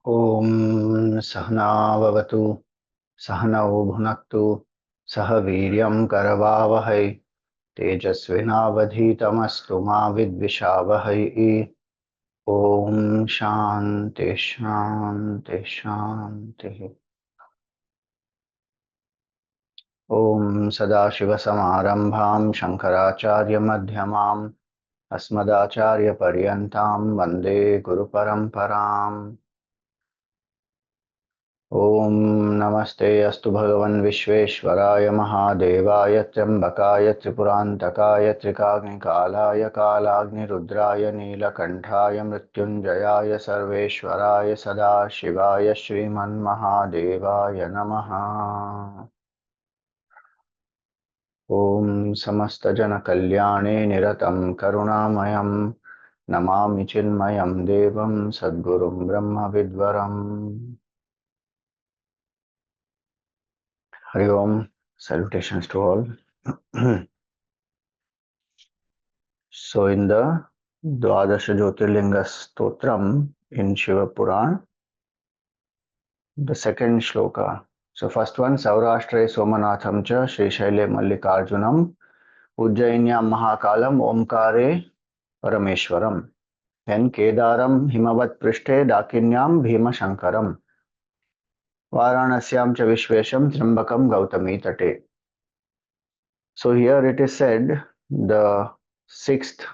Om Sahana Vavatu Sahanau Bhunaktu Sah Viryam Karavavahai Tejasvinavadhitamastu ma vidvishavahai. Om Shanti Shanti Shanti. Om Sadashivasamarambham Shankaracharya Madhyamam Asmadacharya Paryantam Vande Guru Paramparam. ओम नमस्ते अस्तु भगवन् विश्वेश्वराय महादेवाय त्र्यंबकाय त्रिपुरांतकाय त्रिकाग्निकालाय कालाग्निरुद्राय नीलकंठाय मृत्युंजयाय सर्वेश्वराय सदाशिवाय श्रीमन्महादेवाय नमः। ओम समस्त जन कल्याणे निरतं करुणामयं नमामि चिन्मयं देवं सद्गुरुं ब्रह्म विद्वरम्। Hari Om, salutations to all. So in the Dvadasha Jyotirlinga Stotram in Shiva Purana, the second shloka. So first one, Saurashtre Somanatham cha Sri Shaile Mallikarjunam Ujjainyam Mahakalam Omkare Parameshwaram. Then Kedaram Himavat Prishte Dakinyam Bhimashankaram Varanasyam cha Vishvesham Trambakam Gautami Tate. So here it is said the sixth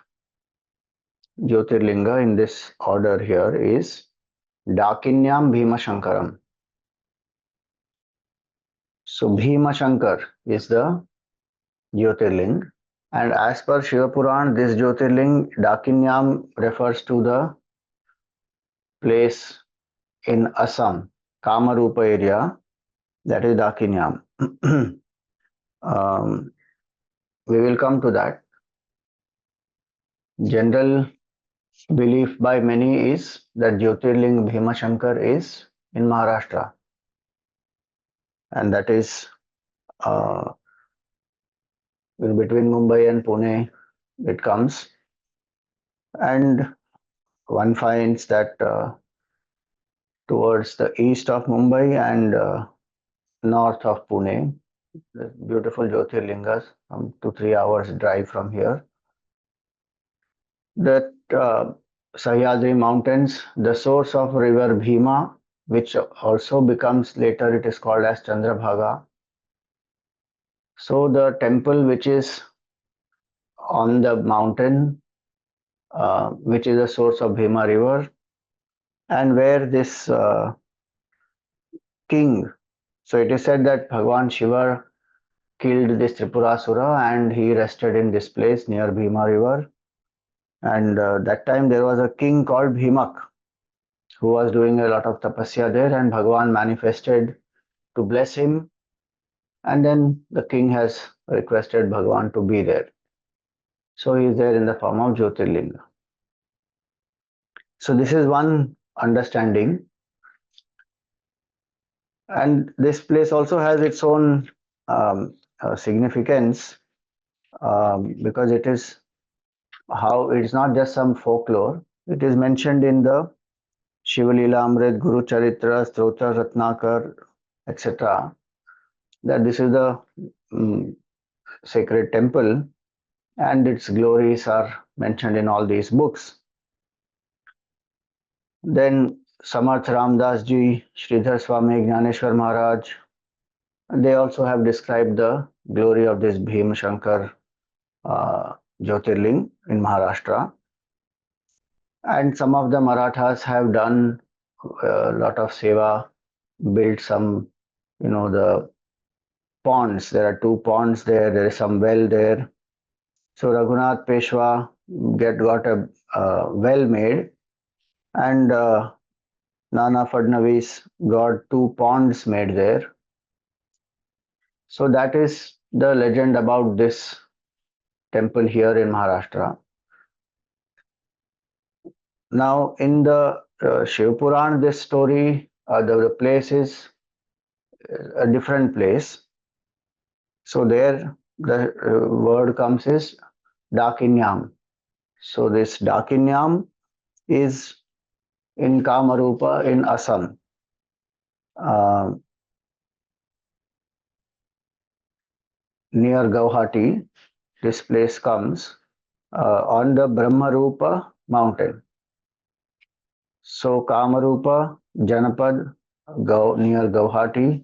Jyotirlinga in this order here is Dakinyam Bhimashankaram. So Bhimashankar is the Jyotirling, and as per Shiva Purana, this Jyotirling Dakinyam refers to the place in Assam, Kamarupa area, that is Dakinyam. We will come to that. General belief by many is that Jyotirling Bhimashankar is in Maharashtra, and that is between Mumbai and Pune it comes, and one finds that towards the east of Mumbai and north of Pune, the beautiful Jyotirlingas, 2-3 hours drive from here. That Sahyadri mountains, the source of river Bhima, which also becomes later it is called as Chandrabhaga. So the temple which is on the mountain, which is the source of Bhima river, and where this king, so it is said that Bhagwan Shiva killed this Tripurasura and he rested in this place near Bhima river. And that time there was a king called Bhimak who was doing a lot of tapasya there, and Bhagwan manifested to bless him, and then the king has requested Bhagwan to be there. So he is there in the form of Jyotirlinga. So this is one understanding. And this place also has its own significance because it is how it's not just some folklore. It is mentioned in the Shiva Leela Amrit, Guru Charitra, Stotra Ratnakar, etc. that this is the sacred temple and its glories are mentioned in all these books. Then Samarth Ramdas ji, Sridhar Swami, Jnaneshwar Maharaj, they also have described the glory of this Bhimashankar Jyotirling in Maharashtra. And some of the Marathas have done a lot of seva, built some, the ponds. There are 2 ponds there. There is some well there. So Raghunath Peshwa got a well made, and Nana Fadnavis got 2 ponds made there. So that is the legend about this temple here in Maharashtra. Now in the Shiva Purana, this story, the place is a different place. So there the word comes is Dakinyam. So this Dakinyam is in Kamarupa in Assam. Uh, Near Guwahati, this place comes on the Brahmarupa mountain. So Kamarupa, Janapad, near Guwahati,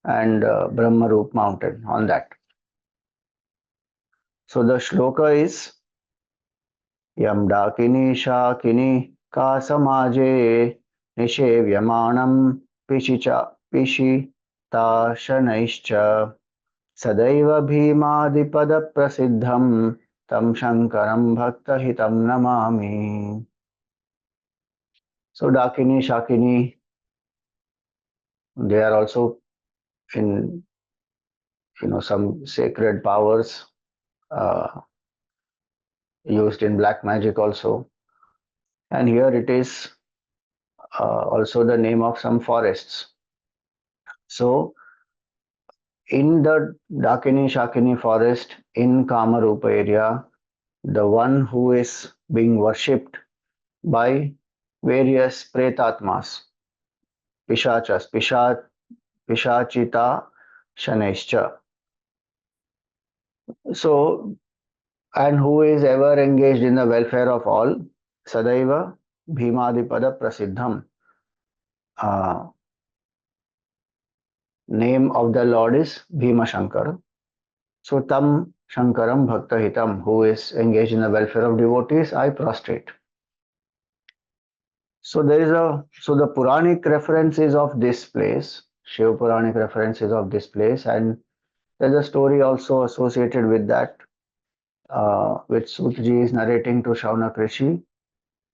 and Brahmarup mountain on that. So the shloka is Yam Dakini Shakini Ka Samaje Nishevyamanam Pishicha Pishita Shanaischa Sadaiva Bhimadipad Prasidham Tam Shankaram Bhakta Hitam Namami. So Dakini, Shakini, they are also in some sacred powers uh, used in black magic also. And here it is also the name of some forests. So in the Dakini Shakini forest in Kamarupa area, the one who is being worshipped by various pretatmas, pishachas, pishachita shanescha. So, and who is ever engaged in the welfare of all, Sadaiva Bhimadipada Prasiddham. Name of the Lord is Bhimashankar. So Tam Shankaram Bhakta Hitam, who is engaged in the welfare of devotees, I prostrate. So the Puranic references of this place, Shiva Puranic references of this place, and there's a story also associated with that, which Sutji is narrating to Shaunak Rishi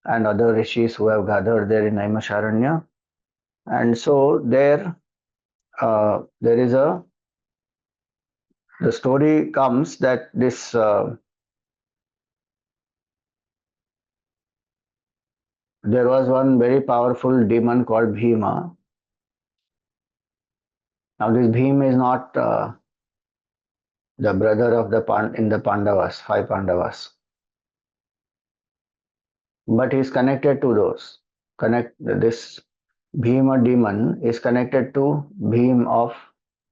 and other rishis who have gathered there in Naimisharanya. And so there is the story comes that there was one very powerful demon called Bhima. Now this Bhima is not the brother of in the Pandavas, five Pandavas, but he is connected to those. This Bhima demon is connected to Bhim of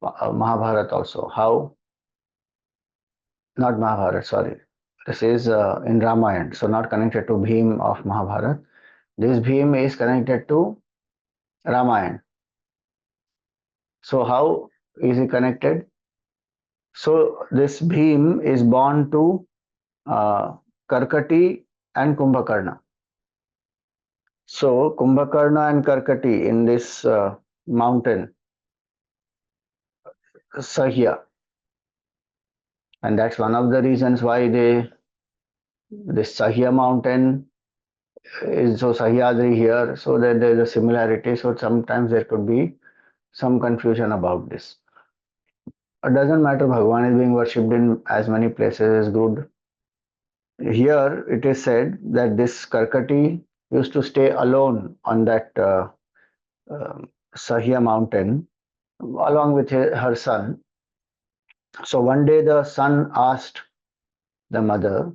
Mahabharata also. How? Not Mahabharata, sorry. This is in Ramayana, so not connected to Bhim of Mahabharata. This Bhim is connected to Ramayana. So how is he connected? So this Bhim is born to Karkati and Kumbhakarna. So Kumbhakarna and Karkati in this mountain, Sahya, and that's one of the reasons why this Sahya mountain is so Sahyadri here, so that there is a similarity. So sometimes there could be some confusion about this. It doesn't matter, Bhagwan is being worshipped in as many places is good. Here it is said that this Karkati used to stay alone on that Sahya mountain along with her son. So one day the son asked the mother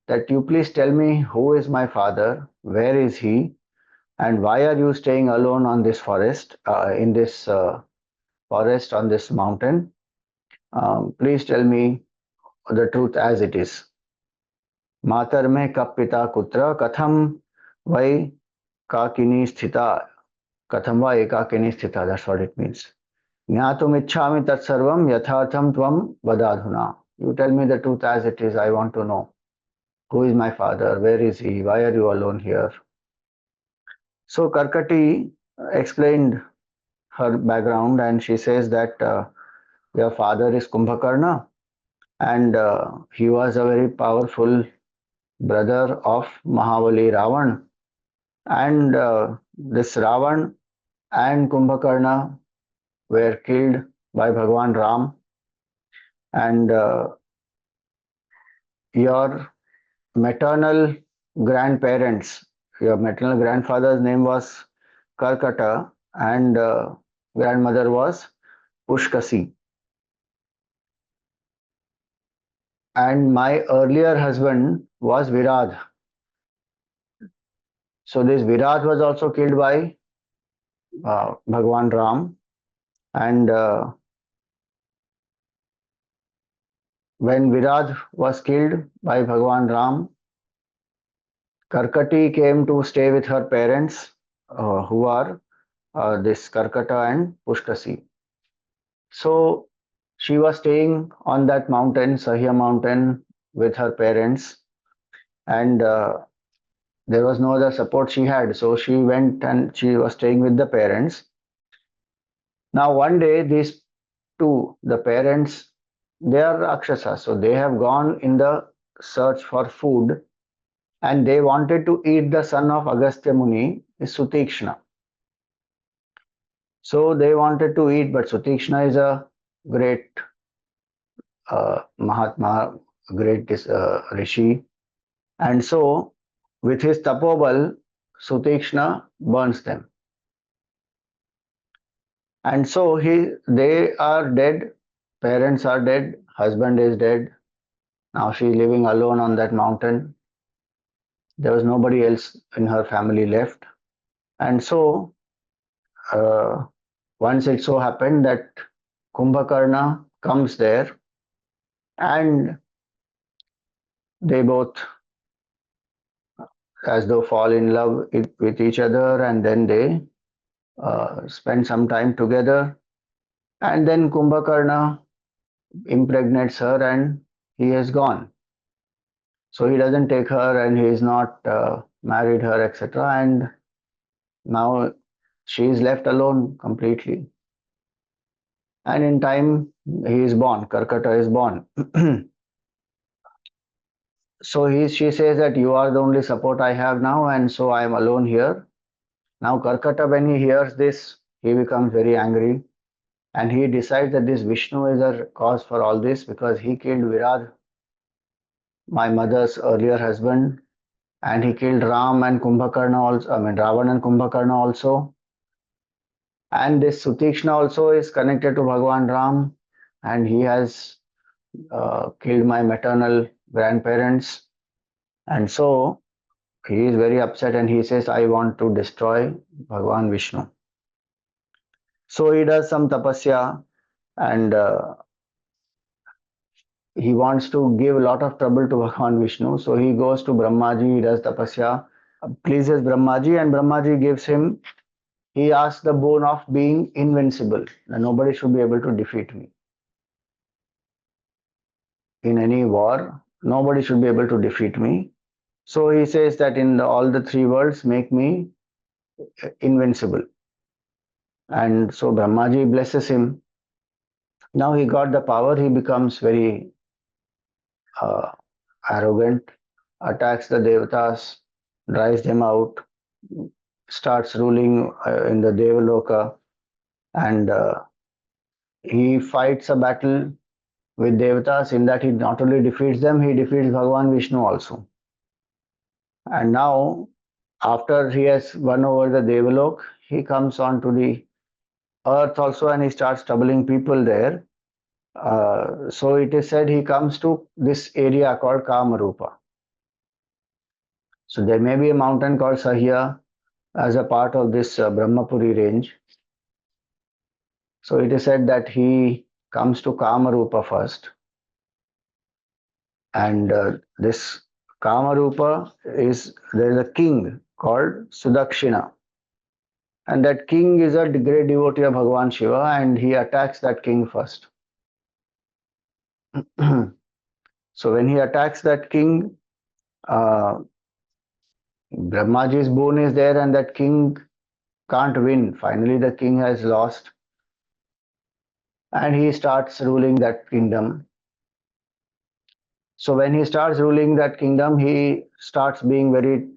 that you please tell me who is my father, where is he, and why are you staying alone on this forest, in this forest on this mountain? Please tell me the truth as it is. Matar mein kap pita kutra katham vai kakini sthita. Katham va ekakini sthita. That's what it means. Jnatum ichhami tat sarvam yathartham tvam vadadhuna. You tell me the truth as it is. I want to know. Who is my father? Where is he? Why are you alone here? So Karkati explained her background and she says that your father is Kumbhakarna and he was a very powerful brother of Mahabali Ravan. And this Ravan and Kumbhakarna were killed by Bhagwan Ram. And your maternal grandparents, your maternal grandfather's name was Karkata and grandmother was Pushkasi. And my earlier husband was Virad. So this Virat was also killed by Bhagwan Ram, and when Virat was killed by Bhagwan Ram, Karkati came to stay with her parents, who are this Karkata and Pushkasi. So she was staying on that mountain, Sahya mountain, with her parents, and there was no other support she had. So she went and she was staying with the parents. Now, one day, these two, the parents, they are Rakshasas, so they have gone in the search for food, and they wanted to eat the son of Agastya Muni, is Sutikshna. So they wanted to eat, but Sutikshna is a great Mahatma, great Rishi. And so, with his tapobal, Sutikshna burns them. And so they are dead, parents are dead, husband is dead. Now she is living alone on that mountain. There was nobody else in her family left. And so, uh, once it so happened that Kumbhakarna comes there, and they both, as though, fall in love with each other, and then they spend some time together. And then Kumbhakarna impregnates her, and he is gone. So he doesn't take her, and he is not married her, etc. And now she is left alone completely. And in time, he is born. Karkata is born. So she says that you are the only support I have now, and so I am alone here. Now Karkata, when he hears this, he becomes very angry, and he decides that this Vishnu is the cause for all this, because he killed Viraj, my mother's earlier husband, and he killed Ram and Kumbhakarna also. I mean Ravan and Kumbhakarna also. And this Sutikshna also is connected to Bhagwan Ram, and he has killed my maternal grandparents. And so he is very upset, and he says, I want to destroy Bhagwan Vishnu. So he does some tapasya, and he wants to give a lot of trouble to Bhagwan Vishnu. So he goes to Brahmaji, he does tapasya, pleases Brahmaji, and Brahmaji gives him, he asks the boon of being invincible. Nobody should be able to defeat me. In any war, nobody should be able to defeat me. So he says that in all the three worlds, make me invincible. And so Brahmaji blesses him. Now he got the power, he becomes very uh, arrogant, attacks the devatas, drives them out, starts ruling in the Devaloka, and he fights a battle with devatas. In that, he not only defeats them, he defeats Bhagavan Vishnu also. And now, after he has won over the Devalok, he comes on to the earth also, and he starts troubling people there. So it is said he comes to this area called Kamarupa. So there may be a mountain called Sahya as a part of this Brahmapuri range. So it is said that he comes to Kamarupa first, and this Kamarupa is, there is a king called Sudakshina, and that king is a great devotee of Bhagavan Shiva, and he attacks that king first. So when he attacks that king, uh, Brahmaji's boon is there, and that king can't win. Finally, the king has lost, and he starts ruling that kingdom. So when he starts ruling that kingdom, he starts being very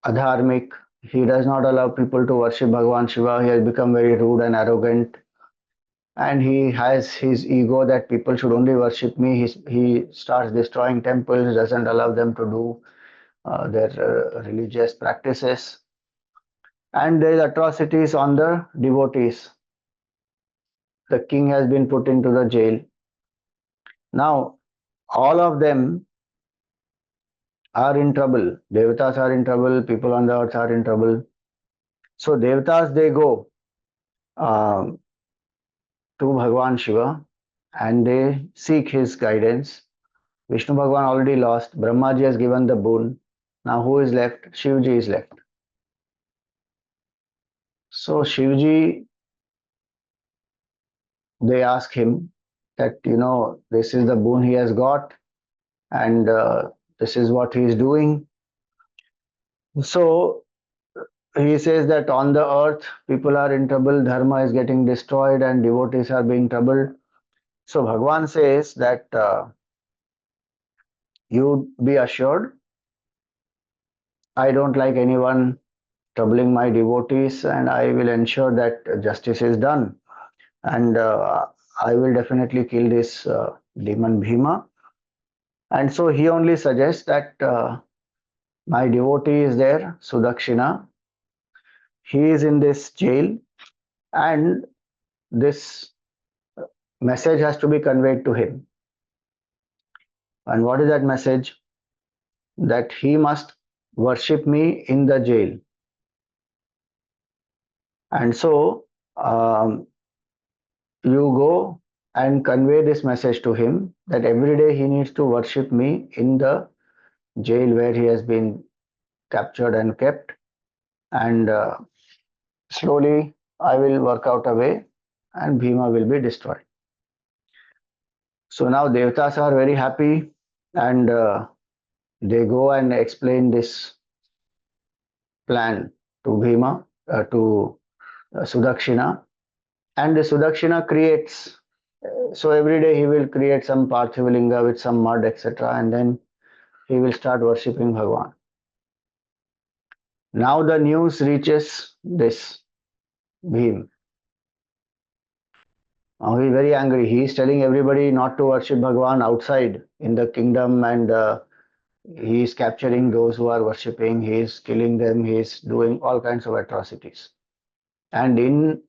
adharmic. He does not allow people to worship Bhagavan Shiva. He has become very rude and arrogant, and he has his ego that people should only worship me. He starts destroying temples, doesn't allow them to do their religious practices, and there is atrocities on the devotees. The king has been put into the jail. Now, all of them are in trouble. Devatas are in trouble. People on the earth are in trouble. So Devatas, they go um, to Bhagwan Shiva and they seek his guidance. Vishnu Bhagwan already lost. Brahmaji has given the boon. Now who is left? Shivji is left. So Shivji, they ask him that, this is the boon he has got and this is what he is doing. So he says that on the earth, people are in trouble, dharma is getting destroyed, and devotees are being troubled. So Bhagwan says that you be assured, I don't like anyone troubling my devotees, and I will ensure that justice is done. And I will definitely kill this demon Bhima. And so he only suggests that my devotee is there, Sudakshina. He is in this jail, and this message has to be conveyed to him. And what is that message? That he must worship me in the jail. And so you go and convey this message to him that every day he needs to worship me in the jail where he has been captured and kept. And slowly I will work out a way and Bhima will be destroyed. So now Devatas are very happy and they go and explain this plan to Bhima, to Sudakshina. And the Sudakshina creates, so every day he will create some Parthivalinga with some mud, etc. And then he will start worshipping Bhagwan. Now the news reaches this Bhim. Now he is very angry. He is telling everybody not to worship Bhagwan outside in the kingdom, and he is capturing those who are worshipping. He is killing them. He is doing all kinds of atrocities. And in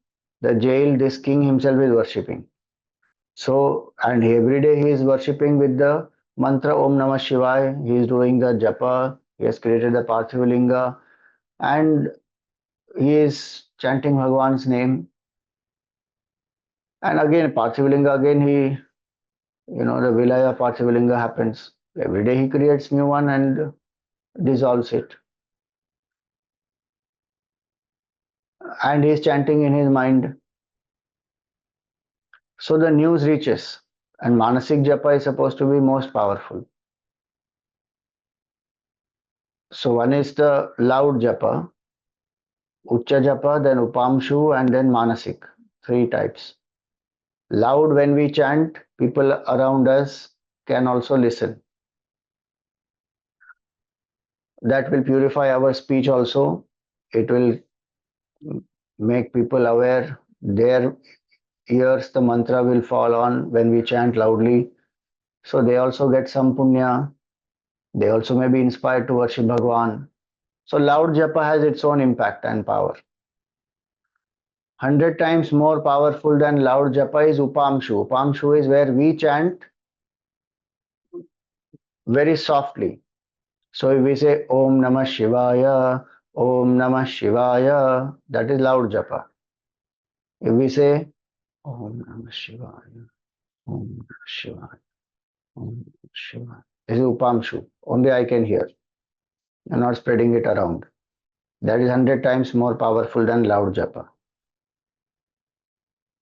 the jail, this king himself is worshipping. So, and every day he is worshipping with the mantra Om Namah Shivaya. He is doing the japa. He has created the Parthivalinga, and he is chanting Bhagwan's name. And again, Parthivalinga, again he, the Vilaya Parthivalinga happens. Every day he creates new one and dissolves it. And he is chanting in his mind. So the news reaches, and Manasik Japa is supposed to be most powerful. So one is the loud Japa, Ucha Japa, then Upamshu, and then Manasik. 3 types. Loud, when we chant, people around us can also listen. That will purify our speech also. It will make people aware. Their ears, the mantra will fall on when we chant loudly. So they also get some punya. They also may be inspired to worship Bhagwan. So loud japa has its own impact and power. 100 times more powerful than loud japa is Upamshu. Upamshu is where we chant very softly. So if we say Om Namah Shivaya, Om Namah Shivaya, that is loud japa. If we say Om Namah Shivaya, Om Namah Shivaya, Om Namah Shivaya, this is Upamshu. Only I can hear. I'm not spreading it around. That is 100 times more powerful than loud japa.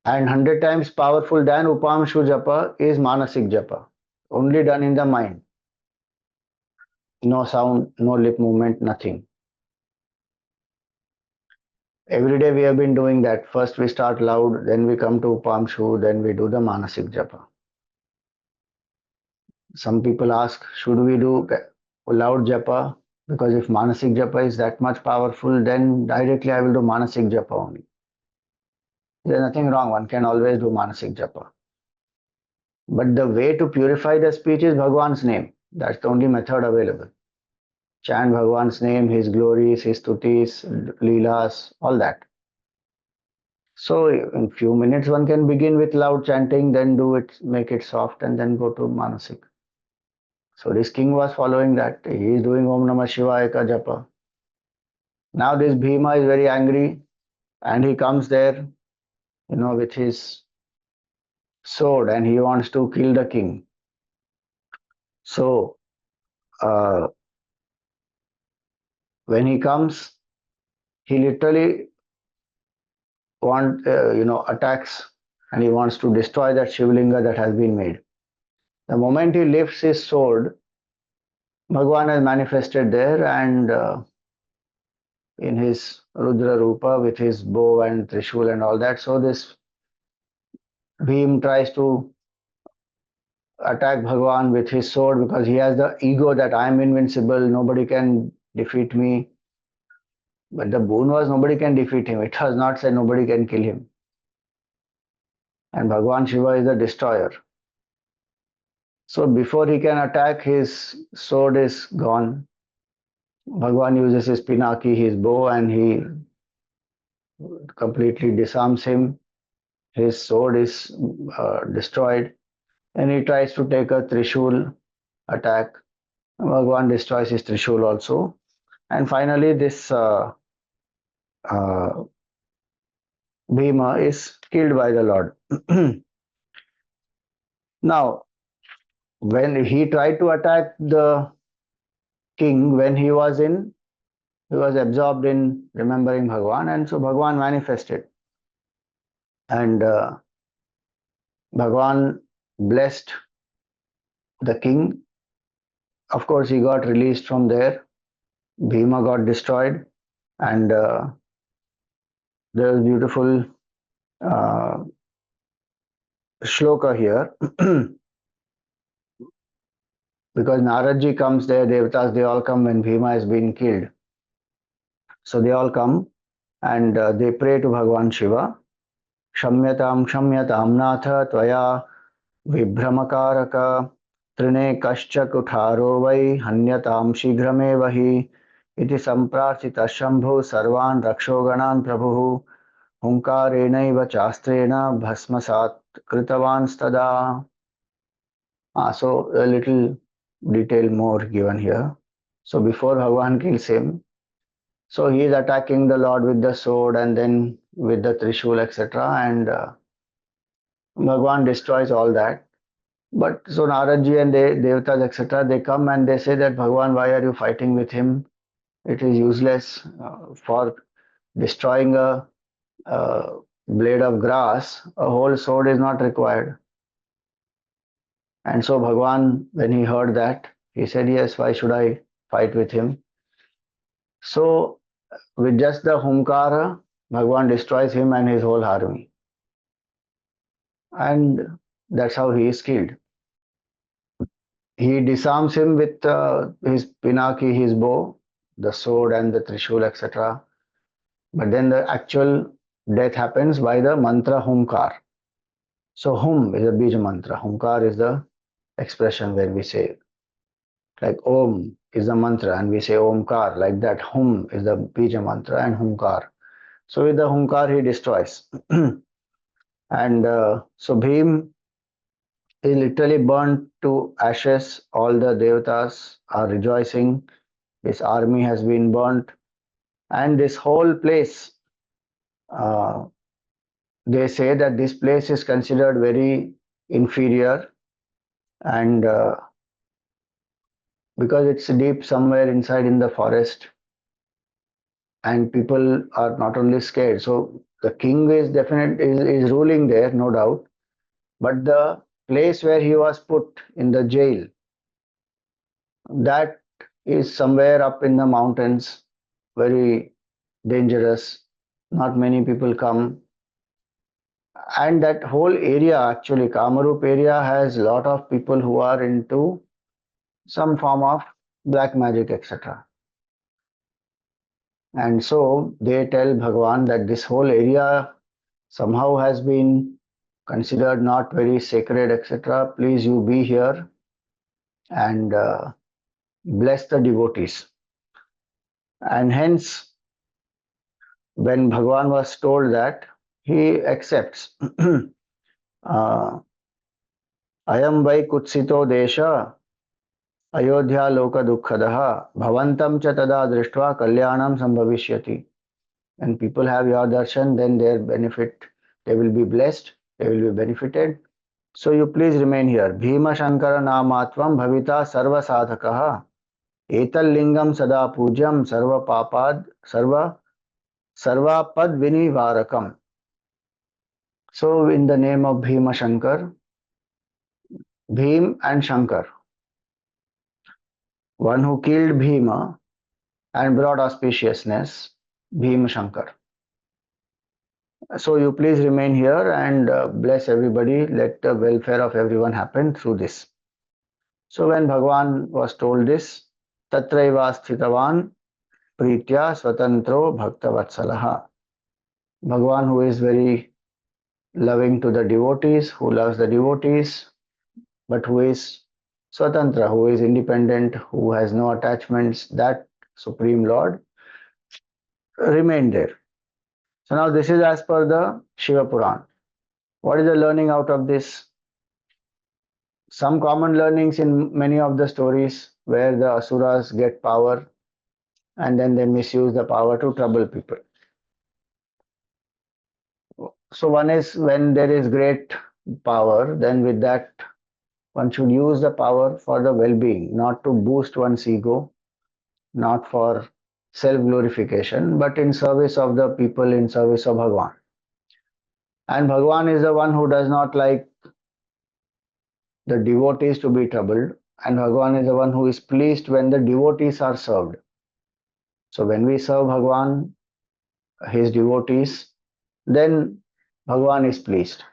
And 100 times powerful than Upamshu japa is Manasik japa. Only done in the mind. No sound, no lip movement, nothing. Every day we have been doing that. First we start loud, then we come to Upamshu, then we do the Manasik japa. Some people ask, should we do loud japa? Because if Manasik japa is that much powerful, then directly I will do Manasik japa only. There is nothing wrong. One can always do Manasik japa. But the way to purify the speech is Bhagwan's name. That's the only method available. Chant Bhagwan's name, his glories, his stutis, leelas, all that. So in few minutes one can begin with loud chanting, then do it, make it soft, and then go to Manasik. So this king was following that. He is doing Om Namah Shivaya ka japa. Now this Bhima is very angry and he comes there, with his sword and he wants to kill the king. So uh, when he comes, he literally attacks and he wants to destroy that Shivlinga that has been made. The moment he lifts his sword, Bhagwan has manifested there and in his Rudra Rupa with his bow and Trishul and all that. So this Bhim tries to attack Bhagwan with his sword because he has the ego that I am invincible, nobody can defeat me. But the boon was nobody can defeat him. It has not said nobody can kill him. And Bhagwan Shiva is the destroyer. So before he can attack, his sword is gone. Bhagwan uses his pinaki, his bow, and he completely disarms him. His sword is destroyed. And he tries to take a Trishul attack. Bhagwan destroys his Trishul also. And finally, this uh, Bhima is killed by the Lord. Now, when he tried to attack the king, when he was absorbed in remembering Bhagwan, and so Bhagwan manifested. And Bhagwan blessed the king. Of course, he got released from there. Bhima got destroyed, and there is beautiful uh, shloka here. Because Naradji comes there, Devatas, they all come when Bhima has been killed. So they all come and they pray to Bhagwan Shiva. Shamyatam Shamyatam Natha Tvaya Vibhramakāraka Trine Kascha Kutharo Vai Hanyatam Shighramev Hi Iti Samprarchita Shambhu Sarvan Rakshoganan Prabhu Hunkarenaiva Chastrena Bhasmasat Kritavan Stada. So a little detail more given here. So before Bhagwan kills him, so he is attacking the Lord with the sword and then with the Trishul, etc. And Bhagwan destroys all that. But so Naradji and Devatas, etc., they come and they say that Bhagwan, why are you fighting with him? It is useless for destroying a blade of grass. A whole sword is not required. And so Bhagwan, when he heard that, he said, yes, why should I fight with him? So with just the Humkara, Bhagwan destroys him and his whole army. And that's how he is killed. He disarms him with his pinaki, his bow, the sword and the trishul, etc. But then the actual death happens by the mantra Humkar. So Hum is a Bija mantra. Humkar is the expression where we say, like Om is the mantra and we say Omkar, like that Hum is the Bija mantra and Humkar. So with the Humkar he destroys. And so Bhim is literally burnt to ashes. All the devatas are rejoicing. His army has been burnt. And this whole place, uh, they say that this place is considered very inferior and because it's deep somewhere inside in the forest and people are not only scared. So the king is is ruling there, no doubt. But the place where he was put in the jail, that is somewhere up in the mountains, very dangerous. Not many people come. And that whole area, actually, Kamarup area, has a lot of people who are into some form of black magic, etc. And so they tell Bhagwan that this whole area somehow has been considered not very sacred, etc. Please, you be here and bless the devotees. And hence, when Bhagwan was told that, he accepts. Ayam vai kutsito desha Ayodhya loka dukkhadaha bhavantam cha tada drishtva kalyanam sambhavishyati. When people have your darshan, then their benefit, they will be blessed, they will be benefited. So you please remain here. Bhimashankara namatvam bhavita sarva sadhakaha. Etal lingam sada pujyam sarva papad sarva sarva pad vinivarakam. So in the name of Bhima Shankar, Bhim and Shankar, one who killed Bhima and brought auspiciousness, Bhima Shankar. So you please remain here and bless everybody. Let the welfare of everyone happen through this. So when Bhagwan was told this, Tatraiva Sthitavan Pritya Swatantro Bhakta Vatsalaha. Bhagwan, who is very loving to the devotees, who loves the devotees, but who is Swatantra, who is independent, who has no attachments, that Supreme Lord remained there. So now this is as per the Shiva Purana. What is the learning out of this? Some common learnings in many of the stories where the asuras get power and then they misuse the power to trouble people. So one is when there is great power, then with that one should use the power for the well-being, not to boost one's ego, not for self-glorification, but in service of the people, in service of Bhagwan. And Bhagwan is the one who does not like the devotees to be troubled, and Bhagwan is the one who is pleased when the devotees are served. So when we serve Bhagwan, his devotees, then Bhagwan is pleased.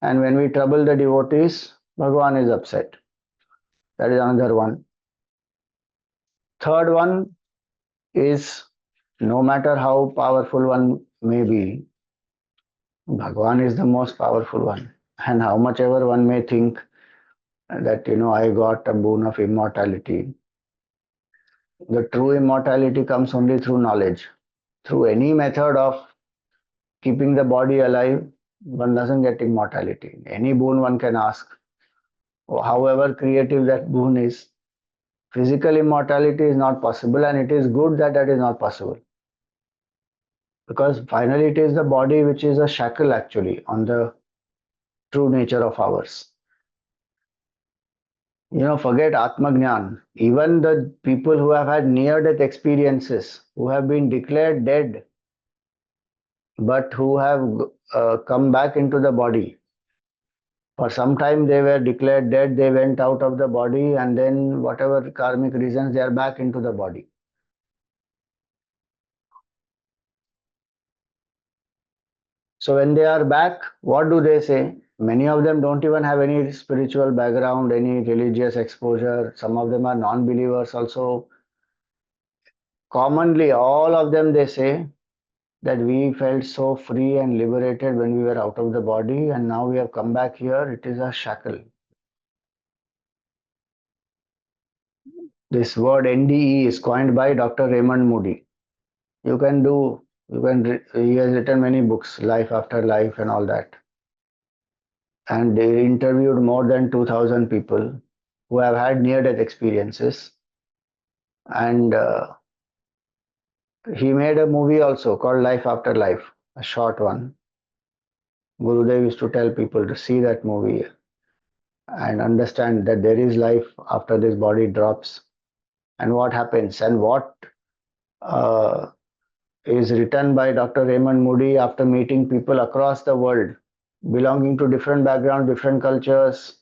And when we trouble the devotees, Bhagwan is upset. That is another one. Third one is no matter how powerful one may be, Bhagwan is the most powerful one. And how much ever one may think that, I got a boon of immortality, the true immortality comes only through knowledge. Through any method of keeping the body alive, one doesn't get immortality. Any boon one can ask, however creative that boon is, physical immortality is not possible, and it is good that that is not possible. Because finally it is the body which is a shackle actually on the true nature of ours. Forget Atmagnan. Even the people who have had near-death experiences, who have been declared dead, but who have come back into the body. For some time they were declared dead, they went out of the body, and then whatever karmic reasons, they are back into the body. So when they are back, what do they say? Many of them don't even have any spiritual background, any religious exposure. Some of them are non-believers also. Commonly, all of them, they say that we felt so free and liberated when we were out of the body, and now we have come back here. It is a shackle. This word NDE is coined by Dr. Raymond Moody. He has written many books, Life After Life and all that. And they interviewed more than 2,000 people who have had near-death experiences. And he made a movie also called Life After Life, a short one. Gurudev used to tell people to see that movie and understand that there is life after this body drops, and what happens, and what uh, is written by Dr. Raymond Moody after meeting people across the world, belonging to different backgrounds, different cultures,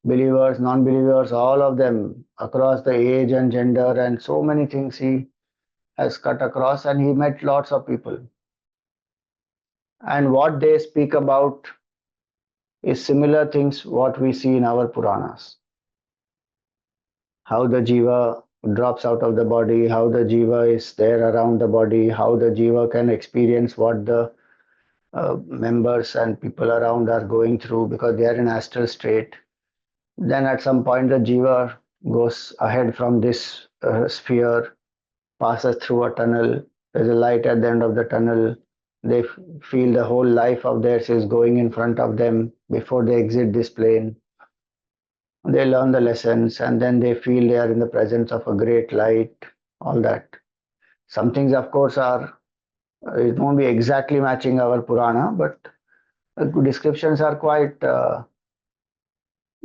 believers, non-believers, all of them, across the age and gender, and so many things he has cut across, and he met lots of people. And what they speak about is similar things what we see in our Puranas. How the jiva drops out of the body, how the jiva is there around the body, how the jiva can experience what the members and people around are going through because they are in astral state. Then at some point the jiva goes ahead from this sphere, passes through a tunnel. There's a light at the end of the tunnel. They feel the whole life of theirs is going in front of them before they exit this plane. They learn the lessons and then they feel they are in the presence of a great light, all that. Some things, of course, are it won't be exactly matching our Purana, but descriptions are quite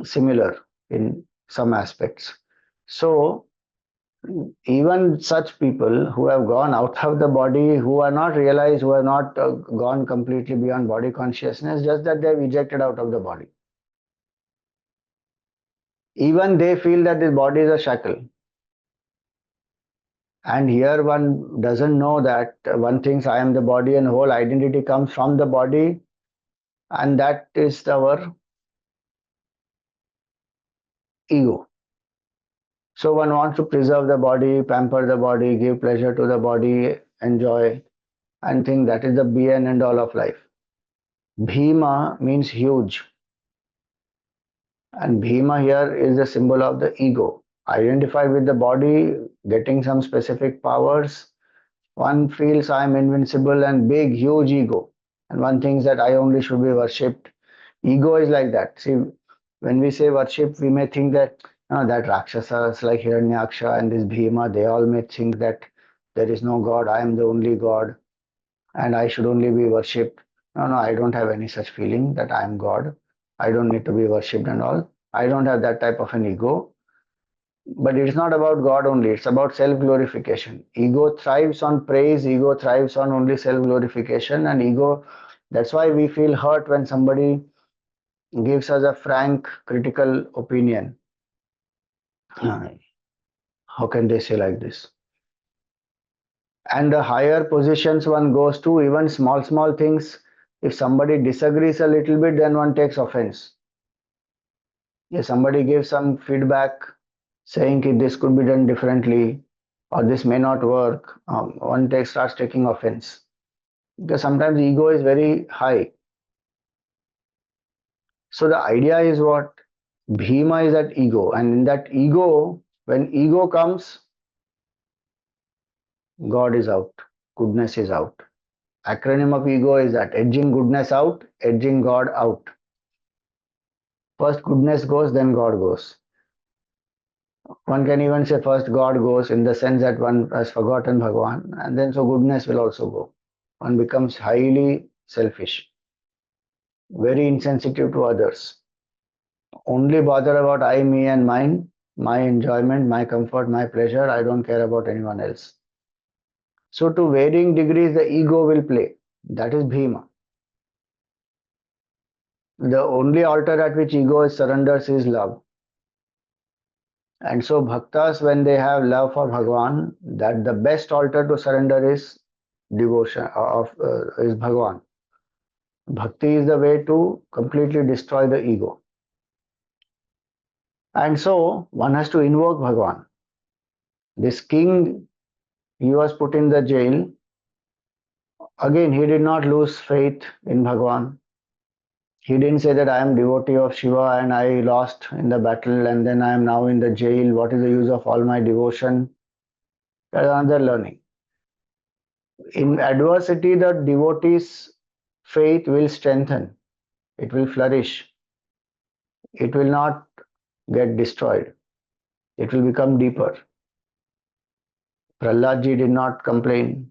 similar in some aspects. So, even such people who have gone out of the body, who are not realized, who are not gone completely beyond body consciousness, just that they have ejected out of the body. Even they feel that this body is a shackle. And here one doesn't know that one thinks I am the body and whole identity comes from the body, and that is our ego. So one wants to preserve the body, pamper the body, give pleasure to the body, enjoy, and think that is the be and end all of life. Bhima means huge, and Bhima here is the symbol of the ego. Identified with the body, getting some specific powers, one feels I am invincible and big, huge ego. And one thinks that I only should be worshipped. Ego is like that. See, when we say worship, we may think that that Rakshasas like Hiranyaksha and this Bhima, they all may think that there is no God, I am the only God, and I should only be worshipped. No, no, I don't have any such feeling that I am God. I don't need to be worshipped and all. I don't have that type of an ego. But it's not about God only, it's about self glorification. Ego thrives on praise, ego thrives on only self glorification, and ego, that's why we feel hurt when somebody gives us a frank critical opinion. How can they say like this? And the higher positions one goes to, even small, small things, if somebody disagrees a little bit, then one takes offense. If somebody gives some feedback saying that this could be done differently or this may not work, starts taking offense. Because sometimes ego is very high. So the idea is what? Bhima is that ego, and in that ego, when ego comes, God is out, goodness is out. Acronym of ego is that edging goodness out, edging God out. First goodness goes, then God goes. One can even say first God goes in the sense that one has forgotten Bhagwan, and then so goodness will also go. One becomes highly selfish, very insensitive to others, only bother about I, me, and mine, my enjoyment, my comfort, my pleasure. I don't care about anyone else. So, to varying degrees, the ego will play. That is Bhima. The only altar at which ego surrenders is love. And so, bhaktas, when they have love for Bhagwan, that the best altar to surrender is devotion is Bhagwan. Bhakti is the way to completely destroy the ego. And so, one has to invoke Bhagwan. This king, he was put in the jail. Again, he did not lose faith in Bhagwan. He didn't say that I am devotee of Shiva and I lost in the battle and then I am now in the jail. What is the use of all my devotion? That is another learning. In adversity, the devotee's faith will strengthen. It will flourish. It will not get destroyed. It will become deeper. Prahlad ji did not complain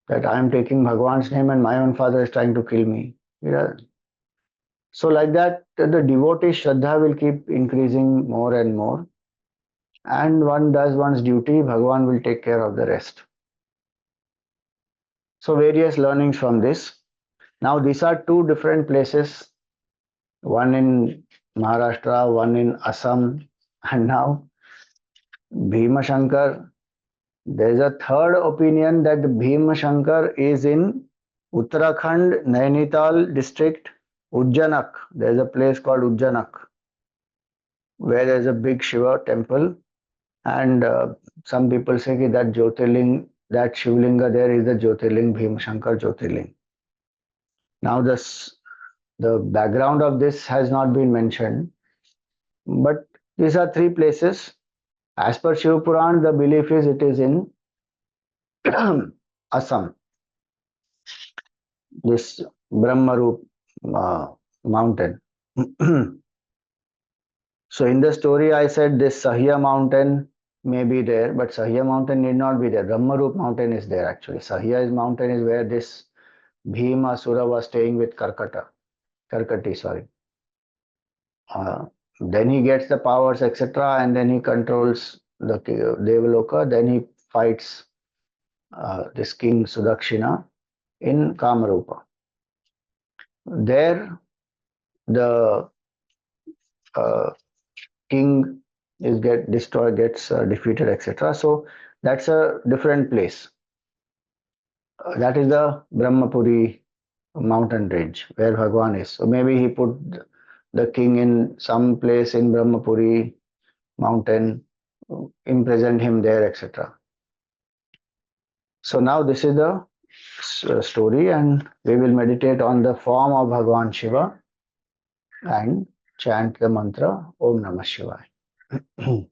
that I am taking Bhagwan's name and my own father is trying to kill me. So like that, the devotee Shraddha will keep increasing more and more. And one does one's duty, Bhagwan will take care of the rest. So various learnings from this. Now these are two different places, one in Maharashtra, one in Assam, and now Bhimashankar. There is a third opinion that Bhimashankar is in Uttarakhand, Nainital district, Ujjanak. There is a place called Ujjanak where there is a big Shiva temple, and some people say that Jyotirling, that Shivlinga there is the Jyotirling, Bhimashankar Jyotirlinga. Now the background of this has not been mentioned, but these are three places. As per Shiva Purana, the belief is it is in Assam, this Brahmarup mountain. So in the story, I said this Sahya mountain may be there, but Sahya mountain need not be there. Brahmarup mountain is there actually. Sahya is mountain is where this Bhima Sura was staying with Karkati, sorry. Uh, then he gets the powers, etc., and then he controls the Devaloka. Then he fights this king Sudakshina in Kamarupa. There, the uh, king is get destroyed, gets defeated, etc. So that's a different place. That is the Brahmapuri mountain range where Bhagwan is. So maybe he put the king in some place in Brahmapuri mountain, imprisoned him there, etc. So now this is the story, and we will meditate on the form of Bhagwan Shiva and chant the mantra Om Namah Shivaya.